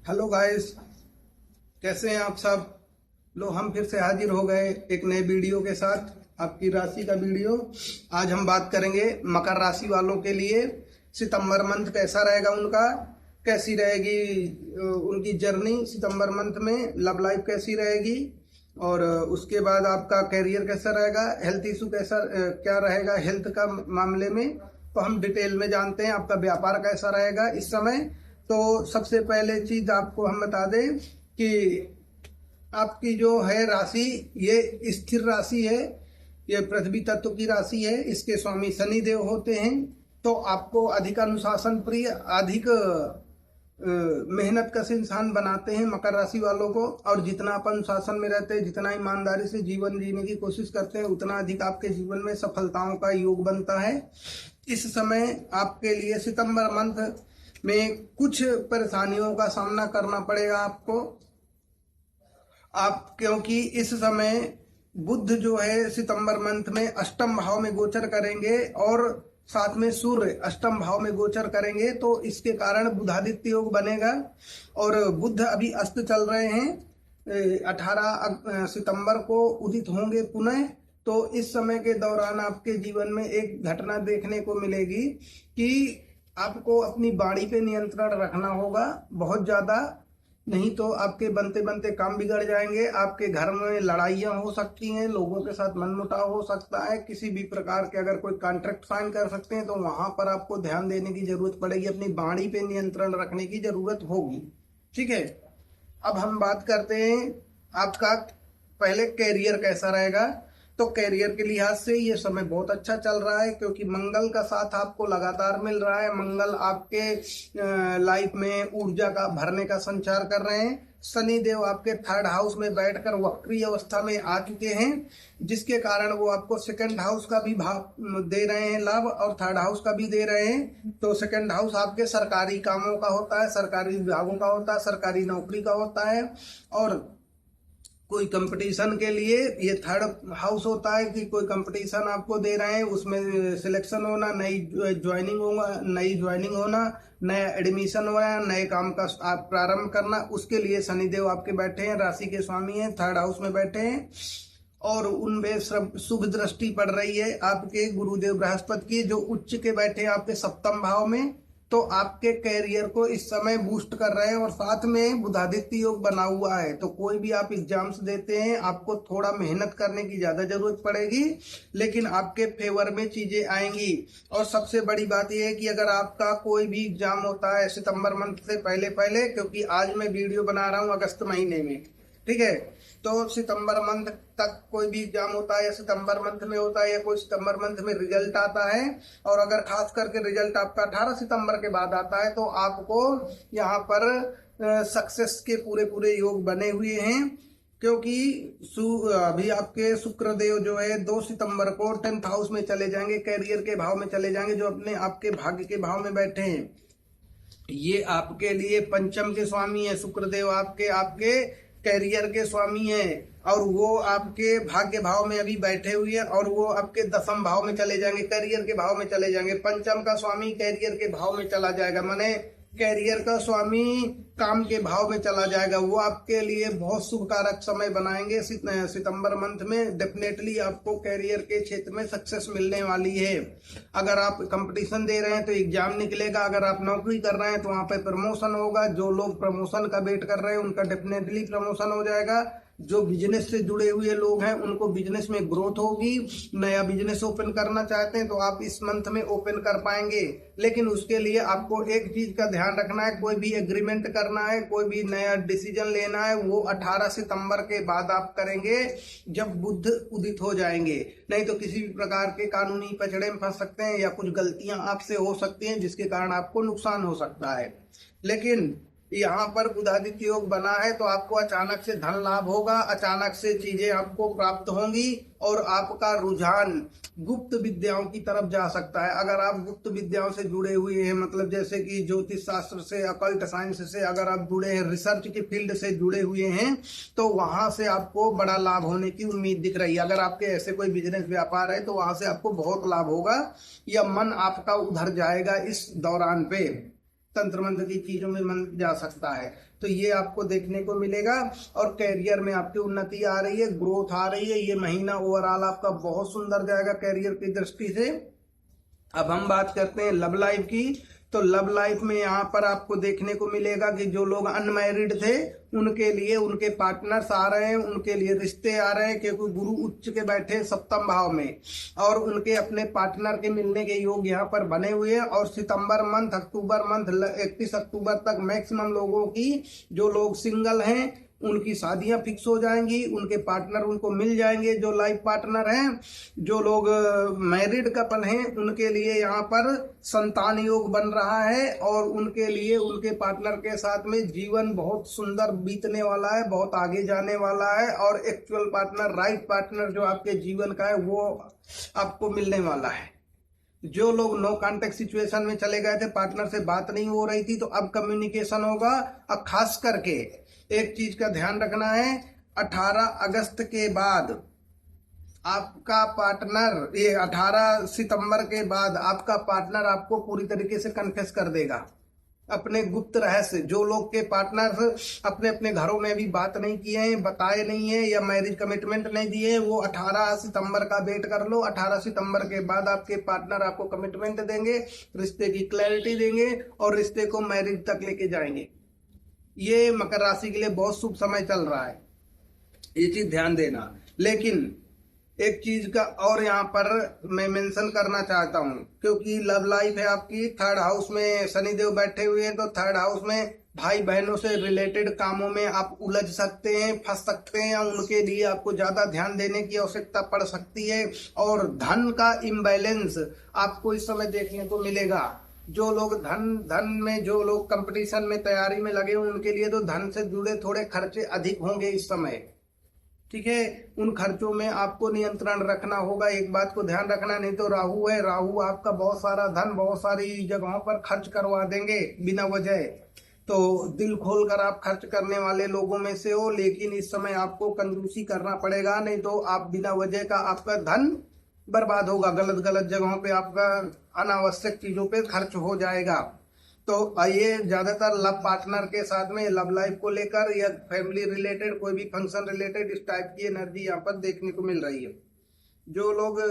Hello guys, कैसे हैं आप सब लोग। हम फिर से हाजिर हो गए एक नए वीडियो के साथ, आपकी राशि का वीडियो। आज हम बात करेंगे मकर राशि वालों के लिए सितंबर मंथ कैसा रहेगा, उनका कैसी रहेगी उनकी जर्नी सितंबर मंथ में, लव लाइफ कैसी रहेगी, और उसके बाद आपका करियर कैसा रहेगा, हेल्थ इशू कैसा क्या रहेगा हेल्थ का मामले में, तो हम डिटेल में जानते हैं। आपका व्यापार कैसा रहेगा इस समय। तो सबसे पहले चीज आपको हम बता दें कि आपकी जो है राशि ये स्थिर राशि है, ये पृथ्वी तत्व की राशि है, इसके स्वामी शनि देव होते हैं। तो आपको अधिक अनुशासन प्रिय, अधिक मेहनत कश इंसान बनाते हैं मकर राशि वालों को, और जितना आप अनुशासन में रहते हैं, जितना ईमानदारी से जीवन जीने की कोशिश करते हैं, उतना अधिक आपके जीवन में सफलताओं का योग बनता है। इस समय आपके लिए सितंबर मंथ में कुछ परेशानियों का सामना करना पड़ेगा आपको, क्योंकि इस समय बुध जो है सितंबर मंथ में अष्टम भाव में गोचर करेंगे और साथ में सूर्य अष्टम भाव में गोचर करेंगे। तो इसके कारण बुधादित्य योग बनेगा, और बुध अभी अस्त चल रहे हैं, 18 सितंबर को उदित होंगे पुनः। तो इस समय के दौरान आपके जीवन में एक घटना देखने को मिलेगी कि आपको अपनी वाणी पे नियंत्रण रखना होगा बहुत ज्यादा, नहीं तो आपके बनते बनते काम बिगड़ जाएंगे। आपके घर में लड़ाइयाँ हो सकती हैं, लोगों के साथ मनमुटाव हो सकता है, किसी भी प्रकार के अगर कोई कॉन्ट्रैक्ट साइन कर सकते हैं तो वहां पर आपको ध्यान देने की जरूरत पड़ेगी, अपनी वाणी पे नियंत्रण रखने की जरूरत होगी। ठीक है, अब हम बात करते हैं आपका पहले कैरियर कैसा रहेगा। तो कैरियर के लिहाज से ये समय बहुत अच्छा चल रहा है, क्योंकि मंगल का साथ आपको लगातार मिल रहा है। मंगल आपके लाइफ में ऊर्जा का भरने का संचार कर रहे हैं। शनि देव आपके थर्ड हाउस में बैठकर वक्री अवस्था में आ चुके हैं, जिसके कारण वो आपको सेकंड हाउस का भी भाव दे रहे हैं लाभ, और थर्ड हाउस का भी दे रहे हैं। तो सेकंड हाउस आपके सरकारी कामों का होता है, सरकारी विभागों का होता है, सरकारी नौकरी का होता है, और कोई कंपटीशन के लिए ये थर्ड हाउस होता है कि कोई कंपटीशन आपको दे रहे हैं, उसमें सिलेक्शन होना, नई ज्वाइनिंग होना, नया एडमिशन होना, नए काम का आप प्रारंभ करना, उसके लिए शनिदेव आपके बैठे हैं, राशि के स्वामी हैं, थर्ड हाउस में बैठे हैं, और उनमें शुभ दृष्टि पड़ रही है आपके गुरुदेव बृहस्पति की, जो उच्च के बैठे हैं आपके सप्तम भाव में। तो आपके कैरियर को इस समय बूस्ट कर रहे हैं, और साथ में बुधादित्य योग बना हुआ है। तो कोई भी आप एग्जाम्स देते हैं, आपको थोड़ा मेहनत करने की ज्यादा जरूरत पड़ेगी, लेकिन आपके फेवर में चीजें आएंगी। और सबसे बड़ी बात यह है कि अगर आपका कोई भी एग्जाम होता है सितंबर मंथ से पहले पहले, क्योंकि आज मैं वीडियो बना रहा हूँ अगस्त महीने में, ठीक है, तो सितंबर मंथ तक कोई भी एग्जाम होता है या सितंबर मंथ में होता है, या कोई सितंबर मंथ में रिजल्ट आता है, और अगर खास करके रिजल्ट आपका 18 सितंबर के बाद आता है, तो आपको यहाँ पर सक्सेस के पूरे पूरे योग बने हुए हैं। क्योंकि अभी आपके शुक्र देव जो है 2 सितंबर को 10th हाउस में चले जाएंगे, कैरियर के भाव में चले जाएंगे, जो अपने आपके भाग्य के भाव में बैठे हैं। ये आपके लिए पंचम के स्वामी है शुक्रदेव, आपके कैरियर के स्वामी हैं, और वो आपके भाग्य भाव में अभी बैठे हुए हैं, और वो आपके 10th भाव में चले जाएंगे, कैरियर के भाव में चले जाएंगे। पंचम का स्वामी कैरियर के भाव में चला जाएगा, माने कैरियर का स्वामी काम के भाव में चला जाएगा। वो आपके लिए बहुत शुभ कारक समय बनाएंगे। सितंबर मंथ में डेफिनेटली आपको कैरियर के क्षेत्र में सक्सेस मिलने वाली है। अगर आप कंपटीशन दे रहे हैं तो एग्जाम निकलेगा, अगर आप नौकरी कर रहे हैं तो वहां पे प्रमोशन होगा। जो लोग प्रमोशन का वेट कर रहे हैं उनका डेफिनेटली प्रमोशन हो जाएगा। जो बिजनेस से जुड़े हुए लोग हैं उनको बिजनेस में ग्रोथ होगी। नया बिजनेस ओपन करना चाहते हैं तो आप इस मंथ में ओपन कर पाएंगे, लेकिन उसके लिए आपको एक चीज का ध्यान रखना है, कोई भी एग्रीमेंट करना है, कोई भी नया डिसीजन लेना है, वो 18 सितंबर के बाद आप करेंगे, जब बुध उदित हो जाएंगे। नहीं तो किसी भी प्रकार के कानूनी पचड़े में फंस सकते हैं, या कुछ गलतियां आपसे हो सकती हैं जिसके कारण आपको नुकसान हो सकता है। लेकिन यहाँ पर बुधादित्य योग बना है तो आपको अचानक से धन लाभ होगा, अचानक से चीजें आपको प्राप्त होंगी, और आपका रुझान गुप्त विद्याओं की तरफ जा सकता है। अगर आप गुप्त विद्याओं से जुड़े हुए हैं, मतलब जैसे कि ज्योतिष शास्त्र से, अकल्ट साइंस से अगर आप जुड़े हैं, रिसर्च की फील्ड से जुड़े हुए हैं, तो वहां से आपको बड़ा लाभ होने की उम्मीद दिख रही है। अगर आपके ऐसे कोई बिजनेस व्यापार है तो वहां से आपको बहुत लाभ होगा, या मन आपका उधर जाएगा इस दौरान पे। तंत्र मंत्र की चीजों में मन जा सकता है। तो ये आपको देखने को मिलेगा। और कैरियर में आपकी उन्नति आ रही है, ग्रोथ आ रही है। ये महीना ओवरऑल आपका बहुत सुंदर जाएगा कैरियर की दृष्टि से। अब हम बात करते हैं लव लाइफ की। तो लव लाइफ में यहाँ पर आपको देखने को मिलेगा कि जो लोग अनमैरिड थे उनके लिए उनके पार्टनर्स आ रहे हैं, उनके लिए रिश्ते आ रहे हैं, क्योंकि गुरु उच्च के बैठे सप्तम भाव में और उनके अपने पार्टनर के मिलने के योग यहाँ पर बने हुए हैं। और सितंबर मंथ, अक्टूबर मंथ, 31 अक्टूबर तक मैक्सिमम लोगों की, जो लोग सिंगल हैं उनकी शादियां फिक्स हो जाएंगी, उनके पार्टनर उनको मिल जाएंगे जो लाइफ पार्टनर हैं। जो लोग मैरिड कपल हैं उनके लिए यहाँ पर संतान योग बन रहा है और उनके लिए उनके पार्टनर के साथ में जीवन बहुत सुंदर बीतने वाला है, बहुत आगे जाने वाला है। और एक्चुअल पार्टनर, राइट पार्टनर जो आपके जीवन का है वो आपको मिलने वाला है। जो लोग नो कांटेक्ट सिचुएशन में चले गए थे, पार्टनर से बात नहीं हो रही थी, तो अब कम्युनिकेशन होगा। अब खास करके एक चीज का ध्यान रखना है, 18 अगस्त के बाद आपका पार्टनर, ये 18 सितंबर के बाद आपका पार्टनर आपको पूरी तरीके से कन्फेस कर देगा अपने गुप्त रहस्य। जो लोग के पार्टनर अपने अपने घरों में भी बात नहीं किए हैं, बताए नहीं है या मैरिज कमिटमेंट नहीं दिए हैं, वो 18 सितंबर का वेट कर लो। 18 सितंबर के बाद आपके पार्टनर आपको कमिटमेंट देंगे, रिश्ते की क्लैरिटी देंगे और रिश्ते को मैरिज तक लेके जाएंगे। ये मकर राशि के लिए बहुत शुभ समय चल रहा है, ये चीज ध्यान देना। लेकिन एक चीज का और यहाँ पर मैं मेंशन करना चाहता हूँ, क्योंकि लव लाइफ है आपकी, थर्ड हाउस में शनिदेव बैठे हुए हैं, तो थर्ड हाउस में भाई बहनों से रिलेटेड कामों में आप उलझ सकते हैं, फंस सकते हैं, उनके लिए आपको ज्यादा ध्यान देने की आवश्यकता पड़ सकती है। और धन का इम्बैलेंस आपको इस समय देखने को मिलेगा। जो लोग धन में, जो लोग कंपटीशन में तैयारी में लगे हुए उनके लिए तो धन से जुड़े थोड़े खर्चे अधिक होंगे इस समय, ठीक है। उन खर्चों में आपको नियंत्रण रखना होगा, एक बात को ध्यान रखना। नहीं तो राहु है, राहु आपका बहुत सारा धन बहुत सारी जगहों पर खर्च करवा देंगे बिना वजह। तो दिल खोलकर आप खर्च करने वाले लोगों में से हो, लेकिन इस समय आपको कंजूसी करना पड़ेगा, नहीं तो आप बिना वजह का आपका धन बर्बाद होगा, गलत गलत जगहों पे आपका अनावश्यक चीजों पे खर्च हो जाएगा। तो आइए, ज्यादातर लव पार्टनर के साथ में लव लाइफ को लेकर या फैमिली रिलेटेड कोई भी फंक्शन रिलेटेड इस टाइप की एनर्जी यहाँ पर देखने को मिल रही है। जो लोग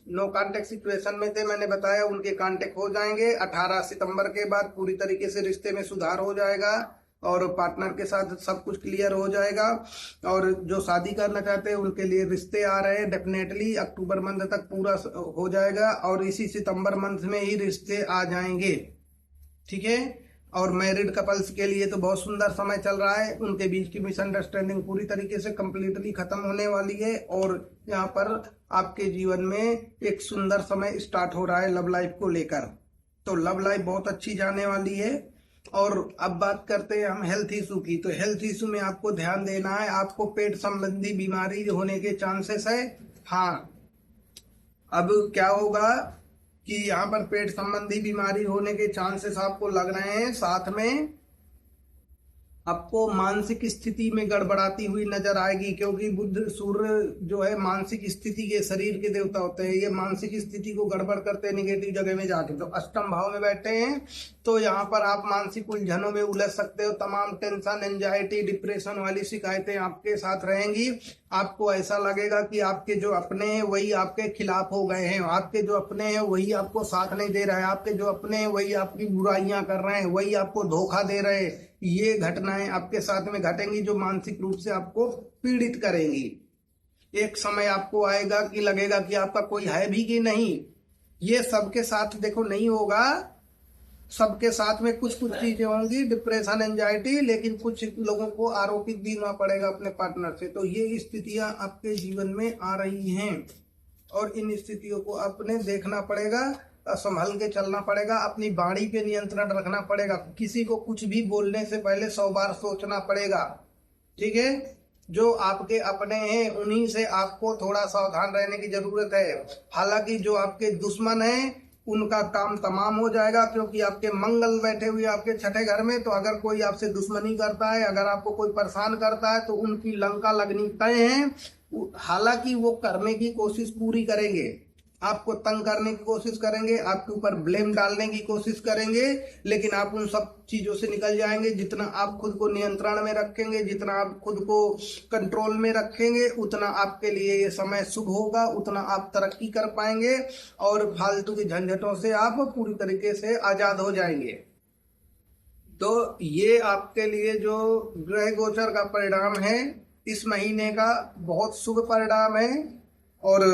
नो कांटेक्ट सिचुएशन में थे, मैंने बताया उनके कांटेक्ट हो जाएंगे। 18 सितंबर के बाद पूरी तरीके से रिश्ते में सुधार हो जाएगा और पार्टनर के साथ सब कुछ क्लियर हो जाएगा। और जो शादी करना चाहते हैं उनके लिए रिश्ते आ रहे हैं, डेफिनेटली अक्टूबर मंथ तक पूरा हो जाएगा और इसी सितंबर मंथ में ही रिश्ते आ जाएंगे, ठीक है। और मैरिड कपल्स के लिए तो बहुत सुंदर समय चल रहा है, उनके बीच की मिसअंडरस्टैंडिंग पूरी तरीके से कंप्लीटली खत्म होने वाली है और यहाँ पर आपके जीवन में एक सुंदर समय स्टार्ट हो रहा है लव लाइफ को लेकर। तो लव लाइफ बहुत अच्छी जाने वाली है। और अब बात करते हैं हम हेल्थ इशू की। तो हेल्थ इशू में आपको ध्यान देना है, आपको पेट संबंधी बीमारी होने के चांसेस है। हाँ, अब क्या होगा कि यहाँ पर पेट संबंधी बीमारी होने के चांसेस आपको लग रहे हैं, साथ में आपको मानसिक स्थिति में गड़बड़ाती हुई नजर आएगी, क्योंकि बुध सूर्य जो है मानसिक स्थिति के, शरीर के देवता होते हैं, ये मानसिक स्थिति को गड़बड़ करते हैं निगेटिव जगह में जाके। तो अष्टम भाव में बैठे हैं, तो यहाँ पर आप मानसिक उलझनों में उलझ सकते हो। तमाम टेंशन, एंजाइटी, डिप्रेशन वाली शिकायतें आपके साथ रहेंगी। आपको ऐसा लगेगा कि आपके जो अपने हैं वही आपके खिलाफ हो गए हैं, आपके जो अपने हैं वही आपको साथ नहीं दे रहा है, आपके जो अपने हैं वही आपकी बुराइयां कर रहे हैं, वही आपको धोखा दे रहे हैं। ये घटनाएं आपके साथ में घटेंगी जो मानसिक रूप से आपको पीड़ित करेंगी। एक समय आपको आएगा कि लगेगा कि आपका कोई है भी कि नहीं। ये सबके साथ देखो नहीं होगा, सबके साथ में कुछ कुछ चीजें होंगी, डिप्रेशन, एंजाइटी, लेकिन कुछ लोगों को आरोपित भी ना पड़ेगा अपने पार्टनर से। तो ये स्थितियां आपके जीवन में आ रही हैं और इन स्थितियों को अपने देखना पड़ेगा, संभल के चलना पड़ेगा, अपनी वाणी पे नियंत्रण रखना पड़ेगा। किसी को कुछ भी बोलने से पहले 100 बार सोचना पड़ेगा, ठीक है। जो आपके अपने हैं उन्हीं से आपको थोड़ा सावधान रहने की जरूरत है। हालांकि जो आपके दुश्मन हैं उनका काम तमाम हो जाएगा, क्योंकि आपके मंगल बैठे हुए आपके छठे घर में। तो अगर कोई आपसे दुश्मनी करता है, अगर आपको कोई परेशान करता है, तो उनकी लंका लगनी तय है। हालांकि वो करने की कोशिश पूरी करेंगे, आपको तंग करने की कोशिश करेंगे, आपके ऊपर ब्लेम डालने की कोशिश करेंगे, लेकिन आप उन सब चीजों से निकल जाएंगे। जितना आप खुद को नियंत्रण में रखेंगे, जितना आप खुद को कंट्रोल में रखेंगे, उतना आपके लिए ये समय शुभ होगा, उतना आप तरक्की कर पाएंगे और फालतू की झंझटों से आप पूरी तरीके से आजाद हो जाएंगे। तो ये आपके लिए जो ग्रह गोचर का परिणाम है इस महीने का बहुत शुभ परिणाम है। और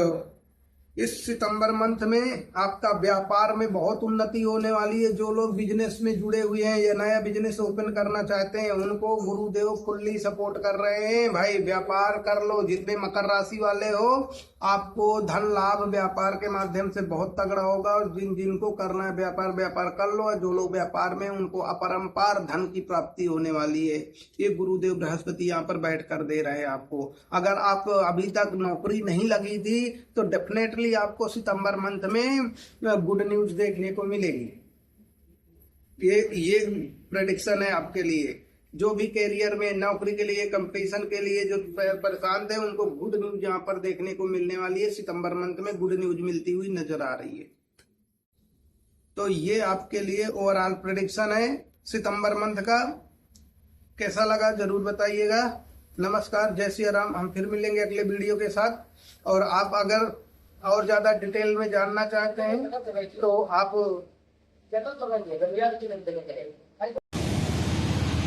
इस सितंबर मंथ में आपका व्यापार में बहुत उन्नति होने वाली है। जो लोग बिजनेस में जुड़े हुए हैं या नया बिजनेस ओपन करना चाहते हैं उनको गुरुदेव फुल्ली सपोर्ट कर रहे हैं। भाई व्यापार कर लो। जितने मकर राशि वाले हो आपको धन लाभ व्यापार के माध्यम से बहुत तगड़ा होगा। और जिनको करना है व्यापार कर लो। जो लोग व्यापार में उनको अपरंपार धन की प्राप्ति होने वाली है। ये गुरुदेव बृहस्पति यहाँ पर बैठ कर दे रहे हैं आपको। अगर आप अभी तक नौकरी नहीं लगी थी तो डेफिनेटली आपको सितंबर मंथ में गुड न्यूज देखने को मिलेगी। ये प्रेडिक्शन है आपके लिए। जो भी कैरियर में नौकरी के लिए कंपटीशन के लिए जो परेशान थे उनको गुड न्यूज यहाँ पर देखने को मिलने वाली है। सितंबर मंथ में गुड न्यूज मिलती हुई नजर आ रही है। तो ये आपके लिए ओवरऑल प्रेडिक्शन है सितंबर मंथ का। कैसा लगा जरूर बताइएगा। नमस्कार, जय श्री राम। हम फिर मिलेंगे अगले वीडियो के साथ। और आप अगर और ज्यादा डिटेल में जानना चाहते हैं तो आप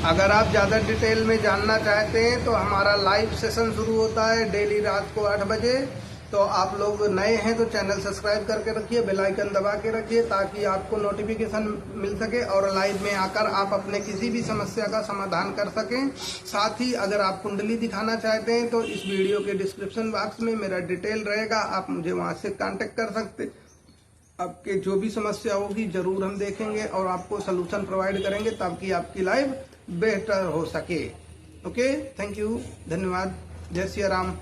अगर आप ज्यादा डिटेल में जानना चाहते हैं तो हमारा लाइव सेशन शुरू होता है डेली रात को 8 बजे। तो आप लोग नए हैं तो चैनल सब्सक्राइब करके रखिए, बेल आइकन दबा के रखिए ताकि आपको नोटिफिकेशन मिल सके और लाइव में आकर आप अपने किसी भी समस्या का समाधान कर सकें। साथ ही अगर आप कुंडली दिखाना चाहते हैं तो इस वीडियो के डिस्क्रिप्शन बॉक्स में मेरा डिटेल रहेगा, आप मुझे वहां से कांटेक्ट कर सकते। आपके जो भी समस्या होगी जरूर हम देखेंगे और आपको सलूशन प्रोवाइड करेंगे ताकि आपकी लाइफ बेहतर हो सके। ओके, थैंक यू, धन्यवाद, जय श्री राम।